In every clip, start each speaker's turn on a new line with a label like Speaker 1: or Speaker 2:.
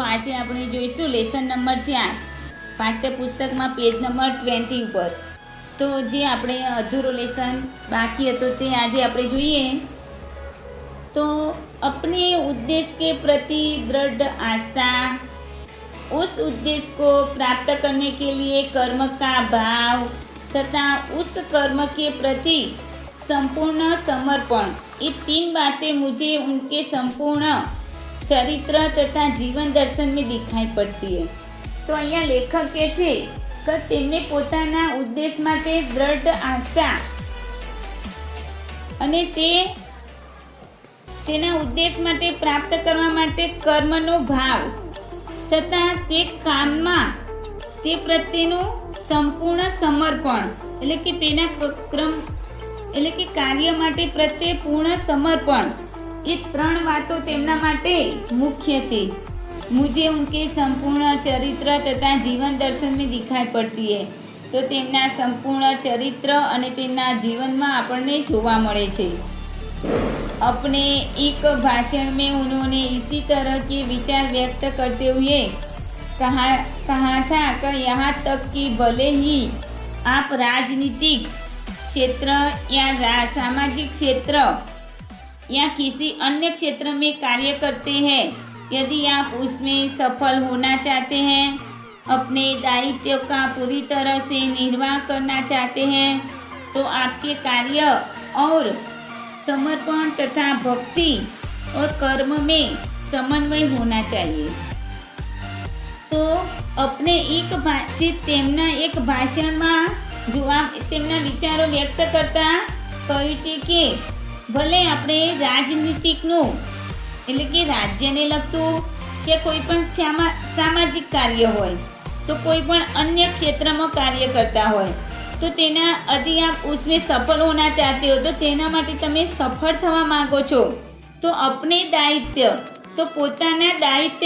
Speaker 1: આજે આપણે જોઈશું લેસન નંબર 4 પાઠ્યપુસ્તકમાં પેજ નંબર 20 ઉપર। તો જે આપણે અધૂરો લેસન બાકી હતો તે આજે આપણે જોઈએ। तो अपने उद्देश्य के प्रति दृढ़ आस्था, उस उद्देश्य को प्राप्त करने के लिए कर्म का भाव तथा उस कर्म के प्रति संपूर्ण समर्पण, ये 3 बातें मुझे उनके संपूर्ण चरित्र तथा जीवन दर्शन में दिखाई पड़ती है। तो अहींया लेखक कहे छे કે તેમને પોતાના ઉદ્દેશ માટે દૃઢ આસ્થા અને તેના ઉદ્દેશ માટે પ્રાપ્ત કરવા માટે કર્મનો ભાવ તથા તે કામમાં તે પ્રત્યેનું સંપૂર્ણ સમર્પણ એટલે કે તેના કાર્ય માટે પ્રત્યે પૂર્ણ સમર્પણ, એ 3 વાતો તેમના માટે મુખ્ય છે। मुझे उनके संपूर्ण चरित्र तथा जीवन दर्शन में दिखाई पड़ती है। तो तेमना संपूर्ण चरित्र अने तेमना जीवन में आपने जोवा मळे छे। अपने एक भाषण में उन्होंने इसी तरह के विचार व्यक्त करते हुए कहा था कि यहाँ तक कि भले ही आप राजनीतिक क्षेत्र या सामाजिक क्षेत्र या किसी अन्य क्षेत्र में कार्य करते हैं, यदि आप उसमें सफल होना चाहते हैं, अपने दायित्व का पूरी तरह से निर्वाह करना चाहते हैं, तो आपके कार्य और समर्पण तथा भक्ति और कर्म में समन्वय होना चाहिए। तो अपने एक भाषण में जो तेमना विचारो व्यक्त करता कह્યું છે કે ભલે આપણે રાજનીતિકનું એટલે કે રાજ્યને લગતું કે કોઈ પણ સામાજિક કાર્ય હોય, તો કોઈ પણ अन्य ક્ષેત્રમાં કાર્ય કરતા હોય, તો તેના यदि आप उसमें सफल होना चाहते हो, तो તેના માટે તમે સફળ થવા માંગો છો, તો अपने दायित्व, तो પોતાના દાયિત્વ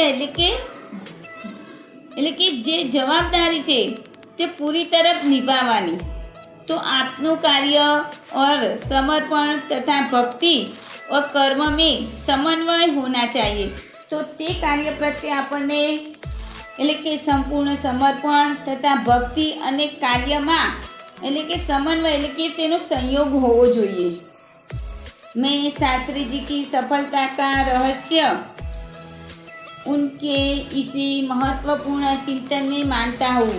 Speaker 1: એટલે કે જે જવાબદારી છે તે પૂરી તરફ નિભાવવાની। तो आपનું कार्य और समर्पण तथा भक्ति और कर्म में समन्वय होना चाहिए। तो ते कार्य प्रत्ये आपने એટલે કે સંપૂર્ણ સમર્પણ તથા ભક્તિ અને કાર્યમાં એટલે કે સમન્વય એટલે કે તેનો સંયોગ હોવો જોઈએ। मैं शास्त्री जी की सफलता का रहस्य उनके इसी महत्वपूर्ण चिंतन में मानता हूँ।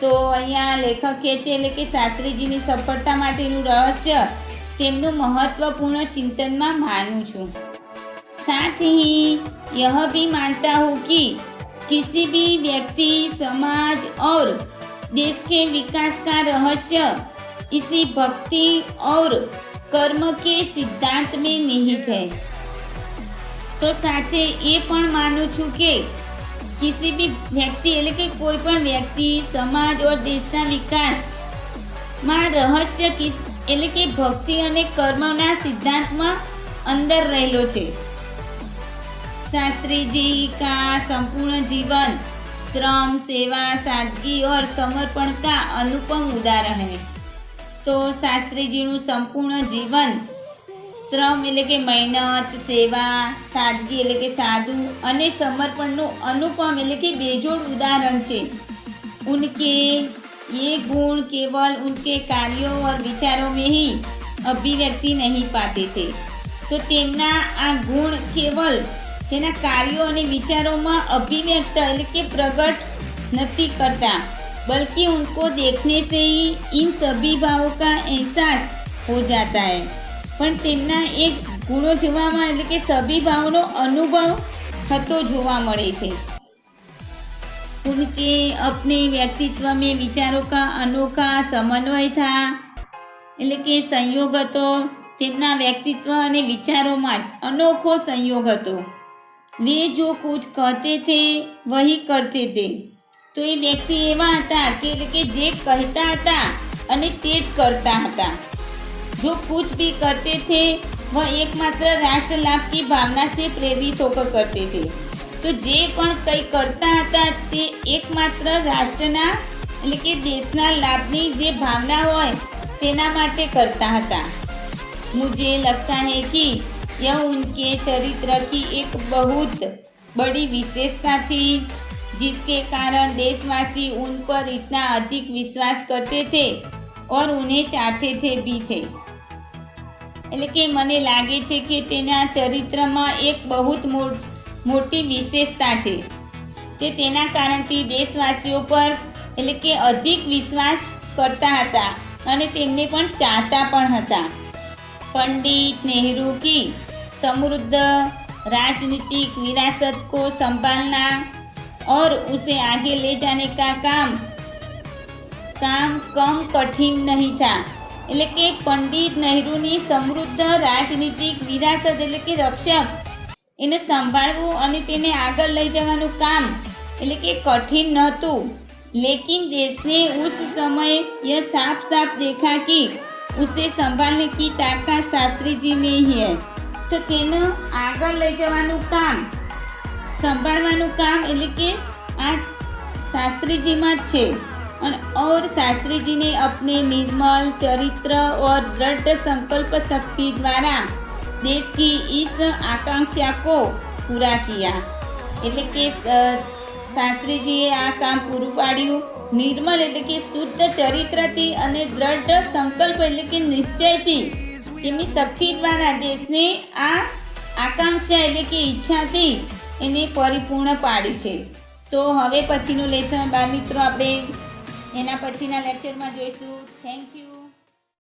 Speaker 1: तो अहींया लेखक कहे छे એટલે કે શાસ્ત્રીજીની સફળતા માટેનું રહસ્ય તેમનું महत्वपूर्ण चिंतन में मानूं छूं। साथ ही यह भी मानता हूँ कि किसी भी व्यक्ति, समाज और देश के विकास का रहस्य इसी भक्ति और कर्म के सिद्धांत में निहित है। तो साथे ये पण मानूं छूं कि किसी भी व्यक्ति એટલે કે કોઈ પણ વ્યક્તિ, સમાજ और દેશના વિકાસ માં રહસ્ય એટલે કે ભક્તિ અને કર્મના સિદ્ધાંતમાં અંદર રહેલો છે। शास्त्री जी का संपूर्ण जीवन श्रम, सेवा, सादगी और समर्पण का अनुपम उदाहरण है। तो शास्त्री जी नु संपूर्ण जीवन श्रम એટલે કે મહેનત, સેવા, સાદગી એટલે કે સાદું અને સમર્પણનું अनुपम એટલે કે બેજોડ ઉદાહરણ છે। उनके ये गुण केवल उनके कार्यों और विचारों में ही अभिव्यक्ति नहीं पाते थे। तो तेमना आ गुण केवल तेना कार्यों और विचारों में अभिव्यक्त એટલે કે प्रकट नहीं करता, बल्कि उनको देखने से ही इन सभी भावों का एहसास हो जाता है। पण तेमना एक गुणों जोवामां એટલે કે सभी भावों अनुभव थतो जोवा मळे छे। उनके अपने व्यक्तित्व में विचारों का अनोखा समन्वय था એટલે કે संयोग હતો। તેમના વ્યક્તિત્વ અને વિચારોમાં જ અનોખો સંયોગ હતો। वे जो कुछ कहते थे वही करते थे। तो ये व्यक्ति एवा हता कि जे कहता हता अने तेज करता हता। जो कुछ भी करते थे वह एकमात्र राष्ट्र लाभ की भावना से प्रेरित होकर करते थे। तो जे पण कई करता हता ते एकमात्र राष्ट्रना એટલે કે દેશના લાભની જે ભાવના હોય તેના માટે કરતા હતા। मुझे लगता है कि यह उनके चरित्र की एक बहुत बड़ी विशेषता थी जिसके कारण देशवासी उन पर इतना अधिक विश्वास करते थे और उन्हें चाहते थे भी थे। એટલે કે મને લાગે છે કે તેના ચરિત્રમાં એક બહુ મોટી વિશેષતા છે તે તેના કારણથી દેશવાસીઓ પર એટલે કે અધિક વિશ્વાસ કરતા હતા અને તેમને પણ ચાહતા પણ હતા। पंडित नेहरू की समृद्ध राजनीतिक विरासत को संभालना और उसे आगे ले जाने का काम कम कठिन नहीं था। એટલે કે પંડિત નહેરુની સમૃદ્ધ રાજનીતિક વિરાસત એટલે કે રક્ષક એને સંભાળવું અને તેને આગળ લઈ જવાનું કામ એટલે કે કઠિન નહોતું। लेकिन देश ने उस समय यह साफ साफ देखा कि उसे संभालने की ताकत शास्त्री जी में ही है। तो तेने આગળ લઈ જવાનું કામ સંભાળવાનું કામ એટલે કે આ શાસ્ત્રીજીમાં જ છે। और शास्त्री जी ने अपने निर्मल चरित्र और दृढ़ संकल्प शक्ति द्वारा देश की इस आकांक्षा को पूरा किया। એટલે કે શાસ્ત્રીજીએ આ કામ પૂરું પાડ્યું। નિર્મલ એટલે કે શુદ્ધ ચરિત્રથી અને દૃઢ સંકલ્પ એટલે કે નિશ્ચયથી તેમની શક્તિ દ્વારા દેશને આ આકાંક્ષા એટલે કે ઈચ્છાથી એને પરિપૂર્ણ પાડ્યું છે। તો હવે પછીનું લેસન બાળ મિત્રો આપણે એના પછીના લેક્ચરમાં જોઈશું। Thank you.